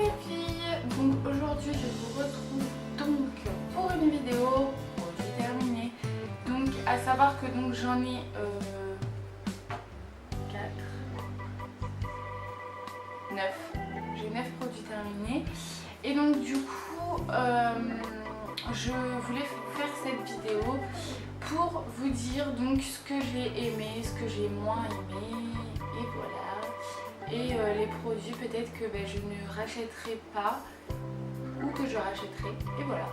les filles, donc aujourd'hui je vous retrouve donc pour une vidéo produit terminé. Donc à savoir que donc j'en ai 4, 9, j'ai 9 produits terminés et donc du coup je voulais faire cette vidéo pour vous dire donc ce que j'ai aimé, ce que j'ai moins aimé et voilà. Et les produits peut-être que je ne rachèterai pas ou que je rachèterai et voilà.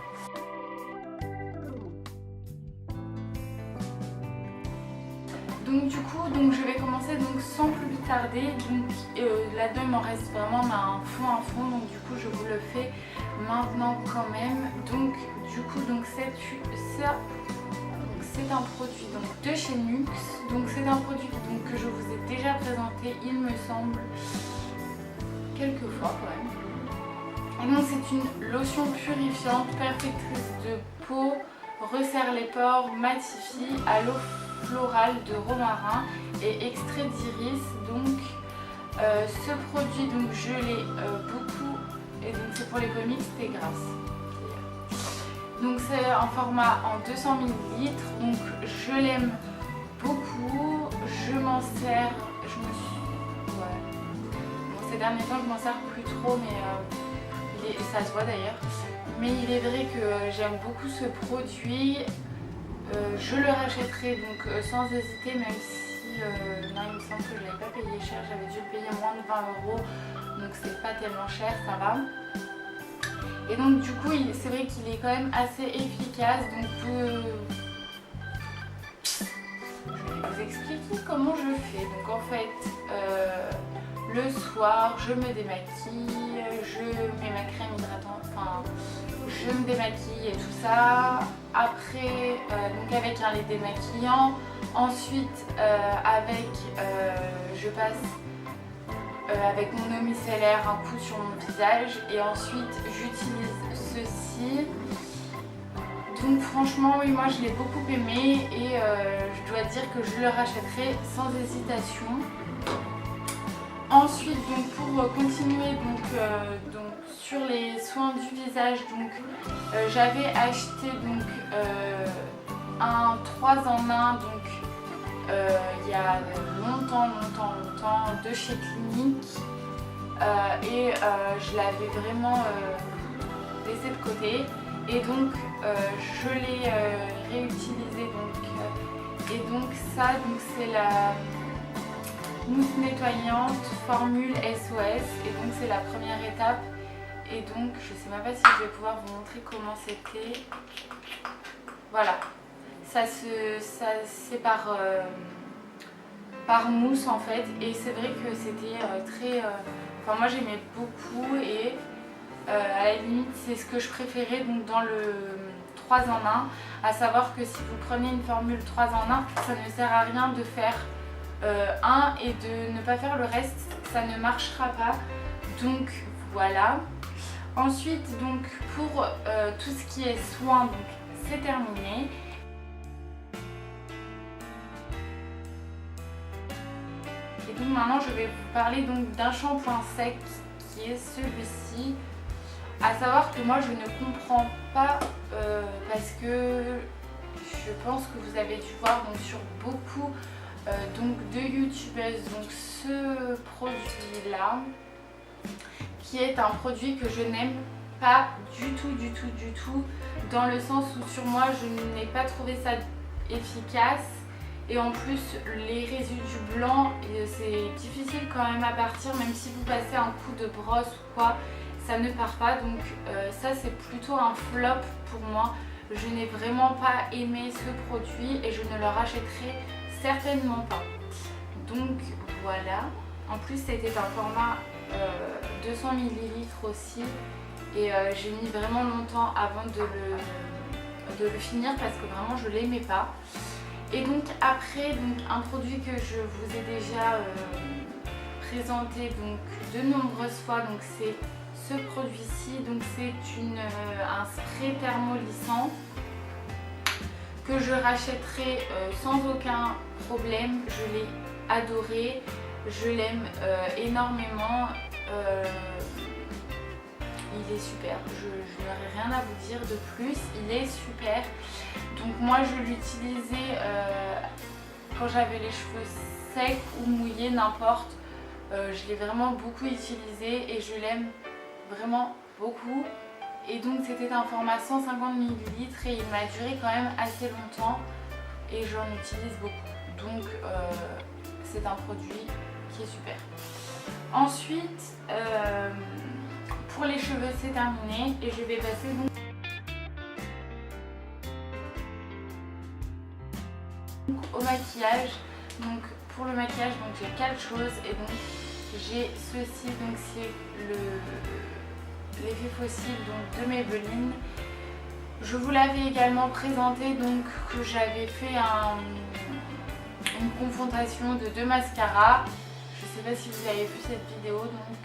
Donc du coup je vais commencer donc sans plus tarder. Donc là-dedans il m'en reste vraiment un fond, donc du coup je vous le fais maintenant quand même. Donc du coup c'est un produit donc de chez Nux. Donc c'est un produit donc que je vous ai déjà présenté, il me semble, quelques fois quand même. Et donc c'est une lotion purifiante, perfectrice de peau, resserre les pores, matifie à l'eau florale de romarin et extrait d'iris. Donc ce produit donc je l'ai beaucoup et donc c'est pour les comics, c'était grâce. Donc c'est un format en 200 ml, donc je l'aime beaucoup, je m'en sers, Bon, ces derniers temps je m'en sers plus trop, mais ça se voit d'ailleurs. Mais il est vrai que j'aime beaucoup ce produit, je le rachèterai donc sans hésiter, même si non, il me semble que je ne l'avais pas payé cher, j'avais dû le payer moins de 20 €, donc c'est pas tellement cher, ça va. Et donc du coup c'est vrai qu'il est quand même assez efficace, donc je vais vous expliquer comment je fais. Donc en fait le soir je me démaquille, je mets ma crème hydratante, enfin je me démaquille et tout ça. Après donc avec un lait démaquillant, ensuite je passe avec mon eau micellaire un coup sur mon visage et ensuite j'utilise ceci. Donc franchement oui, moi je l'ai beaucoup aimé et je dois dire que je le rachèterai sans hésitation. Ensuite donc pour continuer donc sur les soins du visage, donc j'avais acheté donc un 3 en 1 donc il y a longtemps de chez Clinique et je l'avais vraiment laissé de côté et donc je l'ai réutilisé et donc ça donc c'est la mousse nettoyante formule SOS et donc c'est la première étape et donc je sais même pas si je vais pouvoir vous montrer comment c'était. Voilà. Ça c'est par mousse en fait et c'est vrai que c'était très... Enfin moi j'aimais beaucoup et à la limite c'est ce que je préférais donc dans le 3 en 1, à savoir que si vous prenez une formule 3 en 1, ça ne sert à rien de faire un et de ne pas faire le reste, ça ne marchera pas. Donc voilà. Ensuite donc pour tout ce qui est soin, donc c'est terminé. Et donc maintenant je vais vous parler donc d'un shampoing sec qui est celui-ci. À savoir que moi je ne comprends pas parce que je pense que vous avez dû voir donc sur beaucoup donc de youtubeuses donc ce produit là qui est un produit que je n'aime pas du tout dans le sens où sur moi je n'ai pas trouvé ça efficace. Et en plus les résidus blancs c'est difficile quand même à partir, même si vous passez un coup de brosse ou quoi, ça ne part pas. Donc ça c'est plutôt un flop pour moi. Je n'ai vraiment pas aimé ce produit et je ne le rachèterai certainement pas. Donc voilà. En plus c'était un format 200 ml aussi et j'ai mis vraiment longtemps avant de le finir parce que vraiment je l'aimais pas. Et donc après donc un produit que je vous ai déjà présenté donc de nombreuses fois, donc c'est ce produit-ci. Donc c'est un spray thermolissant que je rachèterai sans aucun problème. Je l'ai adoré, je l'aime énormément. il est super, je n'aurais rien à vous dire de plus, il est super. Donc moi je l'utilisais quand j'avais les cheveux secs ou mouillés, n'importe. Je l'ai vraiment beaucoup utilisé et je l'aime vraiment beaucoup. Et donc c'était un format 150 ml et il m'a duré quand même assez longtemps et j'en utilise beaucoup. Donc c'est un produit qui est super. Ensuite, pour les cheveux c'est terminé et je vais passer donc au maquillage. Donc pour le maquillage, donc j'ai 4 choses et donc j'ai ceci, donc c'est l'effet fossile donc de Maybelline. Je vous l'avais également présenté, donc que j'avais fait une confrontation de 2 mascaras. Je sais pas si vous avez vu cette vidéo donc.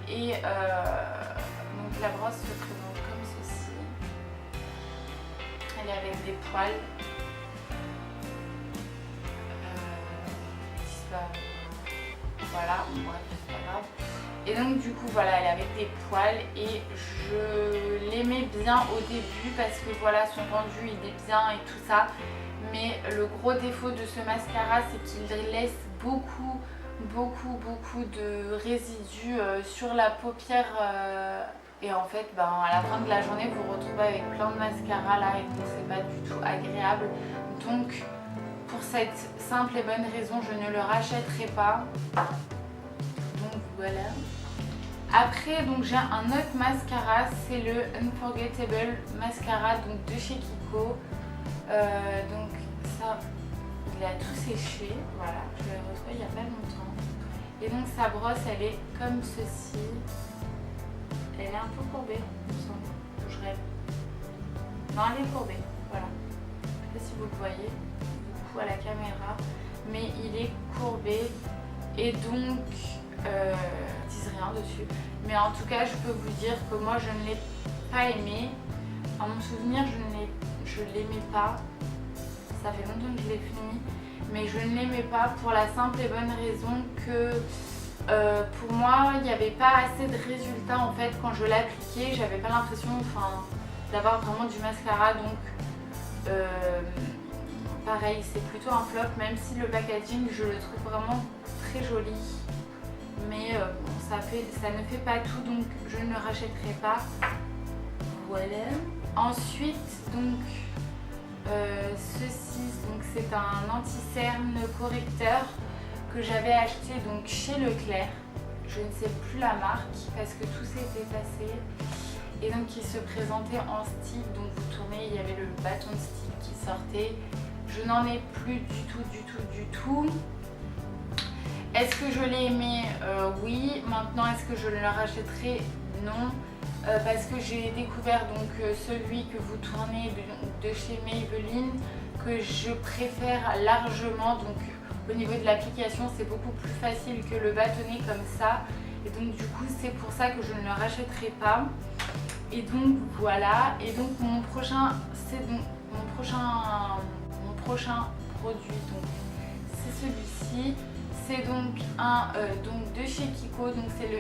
Et donc la brosse se présente comme ceci. Elle est avec des poils. Voilà, bref, c'est pas grave. Et donc du coup voilà, elle est avec des poils et je l'aimais bien au début parce que voilà, son rendu il est bien et tout ça. Mais le gros défaut de ce mascara, c'est qu'il laisse beaucoup de résidus sur la paupière. Et en fait, à la fin de la journée, vous vous retrouvez avec plein de mascara là et donc c'est pas du tout agréable. Donc pour cette simple et bonne raison, je ne le rachèterai pas. Donc voilà. Après, donc j'ai un autre mascara, c'est le Unforgettable Mascara donc de chez Kiko. Donc ça, il a tout séché. Voilà, je l'ai retrouvé il n'y a pas longtemps. Et donc sa brosse, elle est comme ceci. Elle est un peu courbée, il me semble. Je rêve. Non, elle est courbée. Voilà. Je ne sais pas si vous le voyez à la caméra, mais il est courbé et donc ils disent rien dessus, mais en tout cas je peux vous dire que moi je ne l'ai pas aimé. À mon souvenir je l'aimais pas, ça fait longtemps que je l'ai fini, mais je ne l'aimais pas pour la simple et bonne raison que pour moi il n'y avait pas assez de résultats en fait quand je l'appliquais. J'avais pas l'impression d'avoir vraiment du mascara, donc pareil, c'est plutôt un flop, même si le packaging je le trouve vraiment très joli, mais bon, ça ne fait pas tout, donc je ne le rachèterai pas. Voilà. Ensuite donc ceci, donc c'est un anti-cerne correcteur que j'avais acheté donc chez Leclerc. Je ne sais plus la marque parce que tout s'est effacé. Et donc il se présentait en stick, donc vous tournez, il y avait le bâton de stick qui sortait. Je n'en ai plus du tout. Est-ce que je l'ai aimé? Oui. Maintenant, est-ce que je le rachèterai? Non. Parce que j'ai découvert donc celui que vous tournez de chez Maybelline, que je préfère largement. Donc au niveau de l'application, c'est beaucoup plus facile que le bâtonnet comme ça. Et donc du coup, c'est pour ça que je ne le rachèterai pas. Et donc voilà. Et donc mon prochain produit, donc c'est celui-ci. C'est donc un donc de chez Kiko, donc c'est le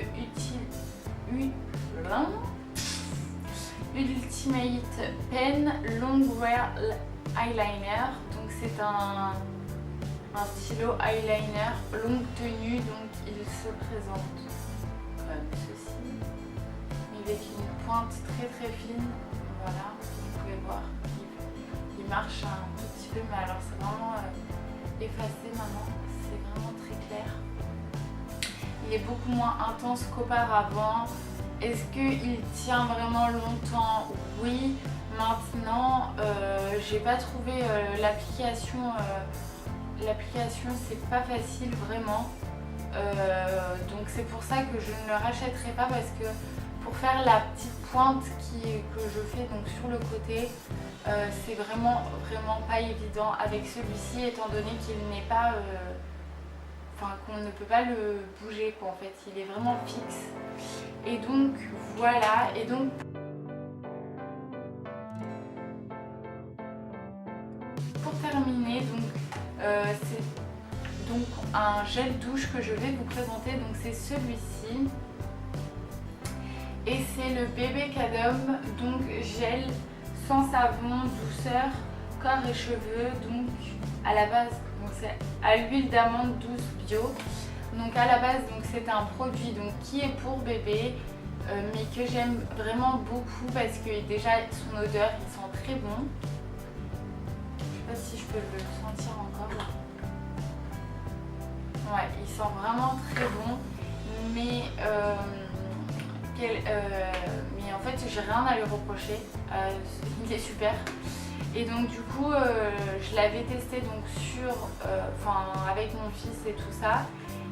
Ultimate Pen Long Wear Eyeliner. Donc c'est un stylo eyeliner longue tenue, donc il se présente comme ceci, avec une pointe très fine. Voilà, vous pouvez voir, il marche un tout petit peu, mais alors c'est vraiment effacé maintenant, c'est vraiment très clair. Il est beaucoup moins intense qu'auparavant. Est-ce qu'il tient vraiment longtemps? Oui. Maintenant, j'ai pas trouvé l'application. L'application, c'est pas facile vraiment. Donc c'est pour ça que je ne le rachèterai pas, parce que pour faire la petite pointe que je fais donc sur le côté, c'est vraiment pas évident avec celui-ci, étant donné qu'il n'est pas qu'on ne peut pas le bouger quoi, en fait il est vraiment fixe. Et donc voilà. Et donc pour terminer, donc c'est donc un gel douche que je vais vous présenter. Donc c'est celui-ci. et c'est le bébé Cadom, donc gel sans savon, douceur, corps et cheveux, donc à la base c'est à l'huile d'amande douce bio. Donc à la base c'est un produit donc, qui est pour bébé mais que j'aime vraiment beaucoup parce que déjà son odeur il sent très bon. Je sais pas si je peux le sentir encore. Ouais, il sent vraiment très bon mais en fait j'ai rien à lui reprocher, il est super. Et donc du coup je l'avais testé donc avec mon fils et tout ça,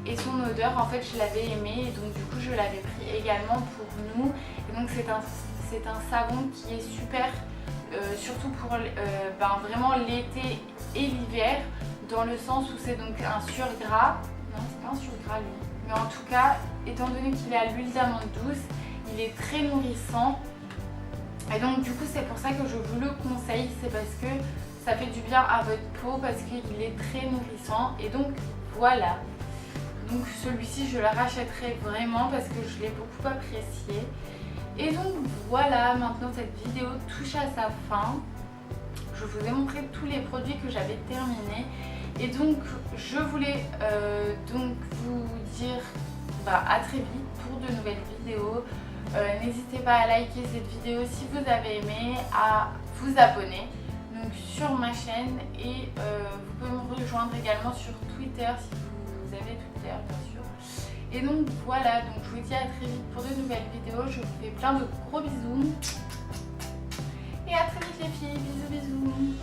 et son odeur en fait je l'avais aimé, et donc du coup je l'avais pris également pour nous. Et donc c'est un savon qui est super surtout pour vraiment l'été et l'hiver, dans le sens où c'est donc un surgras. Non, c'est pas un surgras lui, mais en tout cas étant donné qu'il est à l'huile d'amande douce, il est très nourrissant. Et donc du coup c'est pour ça que je vous le conseille, c'est parce que ça fait du bien à votre peau, parce qu'il est très nourrissant. Et donc voilà, donc celui-ci je le rachèterai vraiment parce que je l'ai beaucoup apprécié. Et donc voilà, maintenant cette vidéo touche à sa fin. Je vous ai montré tous les produits que j'avais terminés, et donc je voulais donc vous dire à très vite pour de nouvelles vidéos. N'hésitez pas à liker cette vidéo si vous avez aimé, à vous abonner donc sur ma chaîne, et vous pouvez me rejoindre également sur Twitter si vous avez Twitter bien sûr. Et donc voilà, donc je vous dis à très vite pour de nouvelles vidéos. Je vous fais plein de gros bisous et à très vite les filles, bisous bisous.